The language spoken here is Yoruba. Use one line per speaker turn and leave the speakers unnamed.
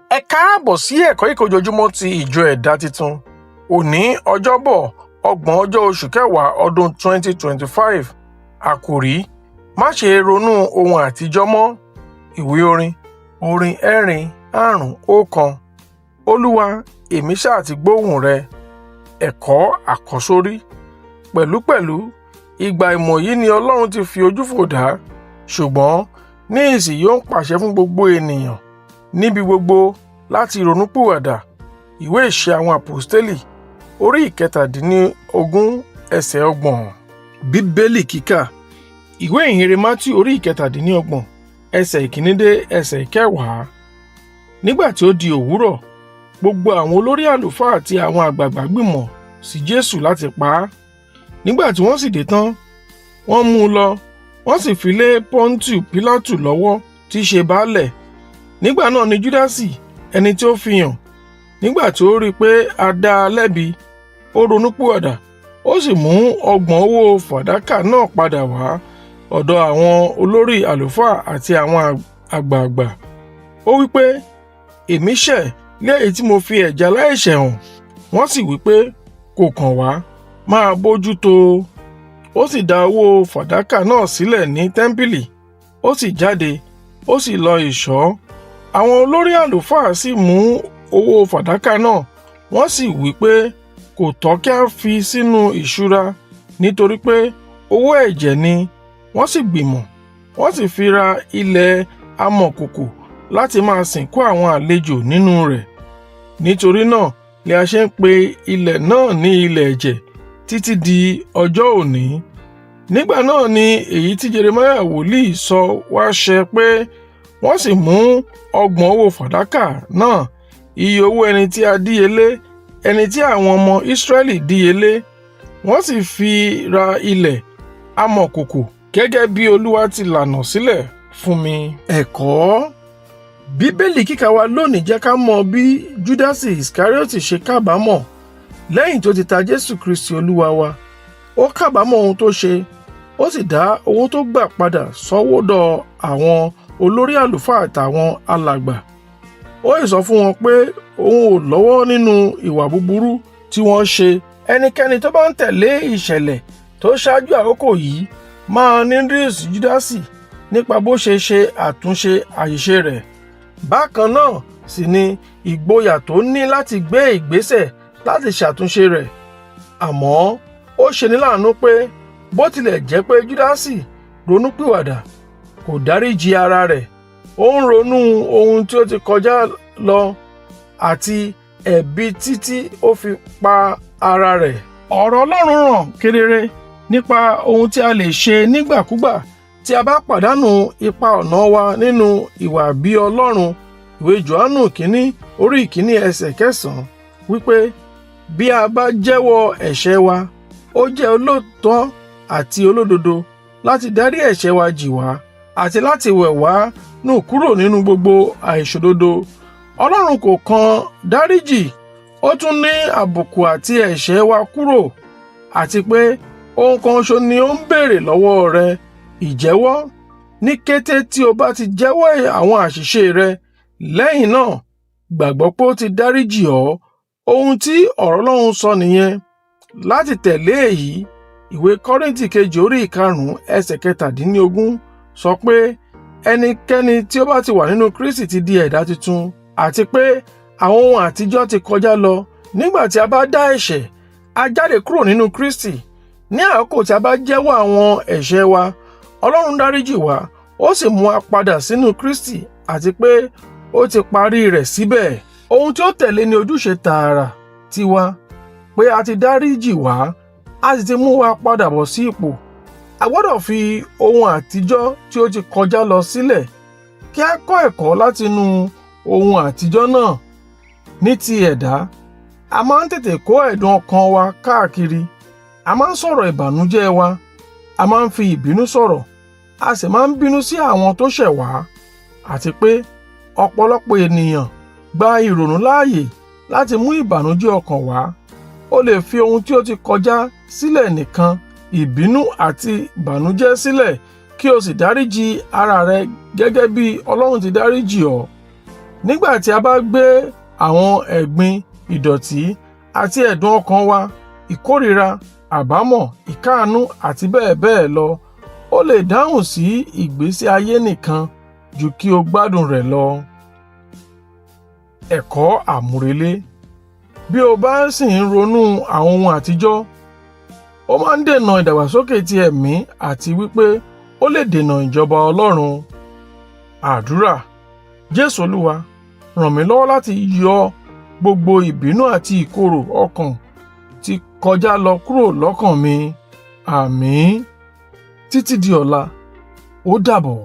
Ẹ káàbọ̀ sí ẹ̀kọ́ ìkójoojúmọ́ ti ìjọ ẹ̀dá titun. Òní ọjọ́bọ̀ 30 oṣù kẹwàá ọdún 2025. Àkòrí: má ṣe ronú ohun àtijọ́ mọ́. Ìwé orin 451. Olúwa, èmi ṣáà ti gbóhùn rẹ. Ẹ̀kọ́ àkọ́sórí. Pẹ̀lúpẹ̀lú, ìgbà ìmọ̀ yìí ni Ọlọ́run ti fi ojú fò dá, ṣùgbọ́n ní ìsinyìí ó ń pàṣẹ fún gbogbo ènìyàn níbi gbogbo láti ronúpìwàdà. Ìwé Ìṣe àwọn Àpọ́stélì orí 17 ẹsẹ̀ 30. Bíbélì kíkà. Ìwé ìhìnrere Mátíù orí 17 ẹsẹ̀ 1 dé ẹsẹ̀ 10. Nígbà tí ó di òwúrọ̀, gbogbo àwọn olórí àlùfáà àti àwọn àgbààgbà gbìmọ̀ sí Jésù láti pa á. Nígbà tí wọ́n sì dé tán, wọ́n mú un lọ, wọ́n sì fi lé Pọ́ńtù Pílátù lọ́wọ́ tí í ṣe baálẹ̀. Nígbà náà ni Júdásì, ẹni tí ó fi hàn, nígbà tí ó rí i pé a dá a lẹ́bi, ó ronúpìwàdà, ó sì mú 30 owó fàdákà náà padà wá ọ̀dọ̀ àwọn olórí àlùfáà àti àwọn àgbààgbà. Ó wí pé, èmi ṣẹ̀ lé èyí tí mo fi ẹ̀jẹ̀ aláìṣẹ̀ hàn. Wọ́n sì wí pé, kò kàn wá, máa bójú tó o. Ó sì dá owó fàdákà náà sílẹ̀ ní tẹ́ḿpìlì, ó sì jáde, ó sì lọ ìṣọ́. Àwọn olórí àlùfáà sì mú owó fàdákà náà, wọ́n sì wí pé kò tọ́ kí a fi sínú ìṣúra, nítorí pé owó ẹ̀jẹ̀ ni. Wọ́n sì gbìmọ̀, wọ́n sì fi ra ilẹ̀ amọ̀kòkò láti máa sìnkú àwọn àlejò nínú rẹ̀. Nítorí náà ni a ṣe ń pe ilẹ̀ náà ní ilẹ̀ ẹ̀jẹ̀ títí di ọjọ́ òní. Nígbà náà ni èyí tí Jeremáyà wòlíì sọ wá ṣẹ pé wọ́n sì mú 30 owó fàdákà náà, iye owó ẹni tí a díyelé, ẹni tí àwọn ọmọ Ísírẹ́lì díyelé. Wọ́n sì fi ra ilẹ̀ amọ̀kòkò gẹ́gẹ́ bí Olúwa ti lànà sílẹ̀ fún mi. Ẹ̀kọ́. Bíbélì kíkà wa lónìí jẹ́ ká mọ̀ bí Júdásì Ìsíkáríótì ṣe kábàámọ̀ lẹ́yìn tó ti ta Jésù Kristi Olúwa wa. Ó kábàámọ̀ ohun tó ṣe, ó sì dá owó tó gbà padà sọ́wọ́dọ̀ àwọn olórí àlùfáà àtàwọn alàgbà. Ó sì sọ fún wọn pé òun ò lọ́wọ́ nínú ìwà búburú tí wọ́n ṣe. Ẹnikẹ́ni tó bá ń tẹ̀lé ìṣẹ̀lẹ̀ tó ṣáájú àkókò yìí máa ní rísí Júdásì nípa bó ṣe ṣe àtúnṣe àṣìṣe rẹ̀. Bákan náà sì ni ìgboyà tó ní láti gbé ìgbésẹ̀ láti ṣàtúnṣe rẹ̀. Àmọ́ ó ṣeni láàánú pé bó tilẹ̀ jẹ́ pé Júdásì ronúpìwàdà, kò dáríjì ara rẹ̀. Ó ń ronú ohun tí ó ti kọjá lọ àti ẹ̀bi títí ó fi pa ara rẹ̀. Ọ̀rọ̀ Ọlọ́run ràn kedere nípa ohun tí a lè ṣe nígbàkúgbà tí a bá pàdánù ipa ọ̀nà wa nínú ìwà bí Ọlọ́run. Ìwé Jòhánù kínní orí 1 ẹsẹ̀ 9 wípé, bí a bá jẹ́wọ́ ẹ̀ṣẹ̀ wa, ó jẹ́ olóòótọ́ àti olódodo láti dárí ẹ̀ṣẹ̀ wa jì wá àti láti wẹ̀ wá nù kúrò nínú gbogbo àìṣòdodo. Ọlọ́run kò kàn dáríjì, ó tún ní àbùkù àti ẹ̀ṣẹ̀ wa kúrò, àti pé ohun kan ṣoṣo ni ó ń béèrè lọ́wọ́ rẹ: ìjẹ́wọ́. Ní kété tí o bá ti jẹ́wọ́ àwọn àṣìṣe rẹ, lẹ́yìn náà gbàgbọ́ pé ó ti dáríjì ọ́. Ohun tí ọ̀rọ̀ Ọlọ́run sọ nìyẹn. Láti tẹ̀lé èyí, ìwé Kọ́ríńtì kejì orí 5 ẹsẹ̀ 17 sọ pé ẹnikẹ́ni tí ó bá ti wà nínú Kristi ti di ẹ̀dá tuntun, àti pé àwọn ohun àtijọ́ ti kọjá lọ. Nígbà tí a bá dá ẹ̀ṣẹ̀, a jáde kúrò nínú Kristi. Ní àkókò tí a bá jẹ́wọ́ àwọn ẹ̀ṣẹ̀ wa, Ọlọ́run dáríjì wá, ó sì mú wa padà sínú Kristi, àti pé ó ti parí rẹ̀ síbẹ̀. Ohun tí ó tẹ̀lé ni ojúṣe tààrà tiwa, pé a ti dáríjì wá, a sì ti mú wa padà bọ̀ sí ipò. A gbọ́dọ̀ fi ohun àtijọ́ tí ó ti kọjá lọ sílẹ̀, kí a kọ́ ẹ̀kọ́ látinú ohun àtijọ́ náà. Ní ti ẹ̀dá, a máa ń tètè kó ẹ̀dùn ọkàn wa káàkiri, a máa ń sọ̀rọ̀ ìbànújẹ́ wa, a máa ń fi ìbínú sọ̀rọ̀, a sì máa ń bínú sí àwọn tó ṣẹ̀ wá. Àti pé ọ̀pọ̀lọpọ̀ ènìyàn gba ìrònú láàyè láti mú ìbànújẹ́ ọkàn wá. O lè fi ohun tí ó ti kọjá sílẹ̀ nìkan, ìbínú àti ìbànújẹ́ sílẹ̀, kí o sì dáríjì ara rẹ gẹ́gẹ́ bí Ọlọ́run ti dáríjì ọ́. Nígbà tí a bá gbé àwọn ẹ̀gbin, ìdọ̀tí àti ẹ̀dùn ọkàn wa, ìkórìíra, àbámọ̀, ìkáàánú àti bẹ́ẹ̀ bẹ́ẹ̀ lọ, ó lè dáhùn sí ìgbésí ayé nìkan ju kí o gbádùn rẹ̀ lọ. Ẹ̀kọ́ àmúrelé. Bí o bá sì ń ronú àwọn ohun àtijọ́, ó máa ń dènà ìdàgbàsókè ti ẹ̀mí àti wípé ó lè dènà ìjọba Ọlọ́run. Àdúrà. Jésù Olúwa, ràn mí lọ́wọ́ láti yọ gbogbo ìbínú àti ìkorò ọkàn tí kọjá lọ kúrò lọ́kàn mi. Àmín. Títí di ọ̀la, ó dàbọ̀.